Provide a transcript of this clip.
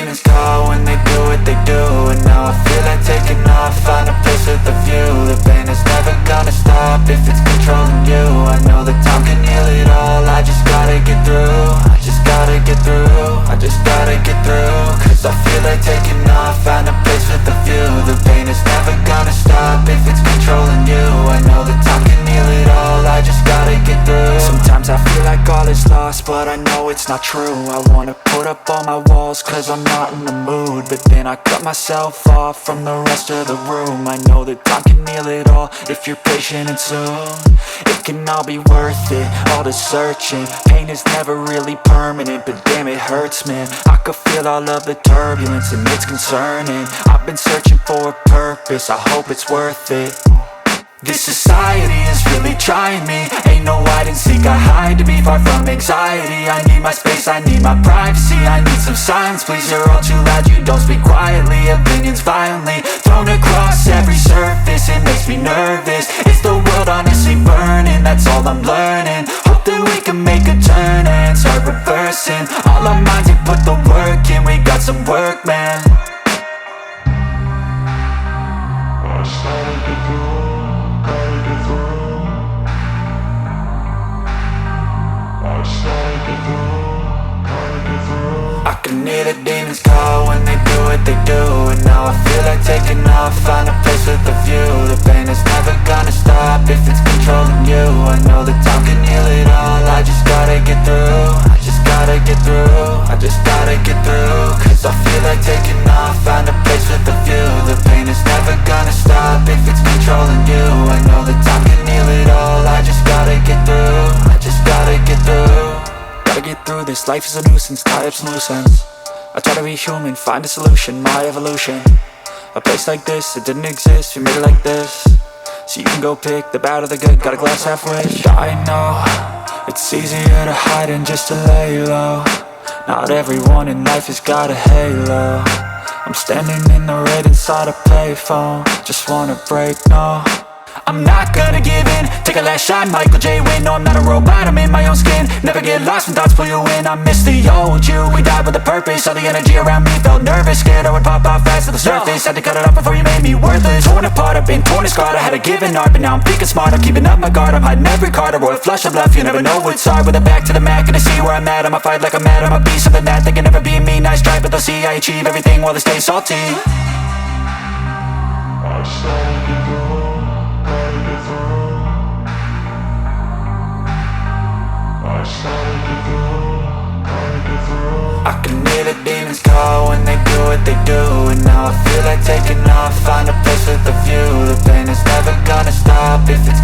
demons call when they do what they do. And now I feel like taking off, find a place with a view. The pain is never gonna stop if it's controlling you. I know that time can heal it all, I just gotta get through. I just gotta get through, I just gotta get through. Cause I feel like taking off, find a place with a view. The pain is never gonna stop if it's controlling you. I know that time can heal it all, I just gotta get through. Sometimes I feel like all is lost, but I know it's not true. I wanna put up all my walls cause I'm not in the mood, but then I cut myself off from the rest of the room. I know that time can heal it all if you're patient and soon. It can all be worth it, all the searching. Pain is never really permanent, but damn it hurts, man. I could feel all of the turbulence and it's concerning. I've been searching for a purpose, I hope it's worth it. This society is really trying me. Ain't no hide and seek, I hide to be far from anxiety. I need my space, I need my privacy. I need some silence, please, you're all too loud. You don't speak quietly, opinions violently thrown across every surface. It makes me nervous, it's the world honestly burning. That's all I'm learning, hope that we can make a turn and start reversing. All our minds, we put the work in, we got some work, man. I started to go. I can hear the demons call when they do what they do. And now I feel like taking off, find a place with a view. The pain is never gonna stop if it's controlling you. I know that time can heal it all, I just gotta get through. I just gotta get through, I just gotta get through. Cause I feel like taking off, find a place with a view. The pain is never gonna stop if it's controlling you. I know that time can heal it all, I just gotta get through. I just gotta get through. Gotta get through this, life is a nuisance, tie up some loose ends. I try to be human, find a solution, my evolution. A place like this, it didn't exist, we made it like this. So you can go pick the bad or the good, got a glass halfway. I know, it's easier to hide than just to lay low. Not everyone in life has got a halo. I'm standing in the red inside a payphone, just wanna break, no. I'm not gonna give in, take a last shot, Michael J. Win. No, I'm not a robot, I'm in my own skin. Never get lost when thoughts pull you in. I miss the old you, we died with a purpose. All the energy around me felt nervous, scared I would pop off fast to the surface. Had to cut it off before you made me worthless. Torn apart, I've been torn and scarred. I had a given art, but now I'm thinking smart. I'm keeping up my guard, I'm hiding every card. A royal flush of love, you never know what's hard. With a back to the mat, gonna see where I'm at. I'ma fight like I'm mad, I'ma be something that they can never be me. Nice try, but they'll see I achieve everything while they stay salty. I started to go, gotta get through. I started to go, gotta get through. I can hear the demons call when they do what they do. And now I feel like taking off, find a place with a view. The pain is never gonna stop if it's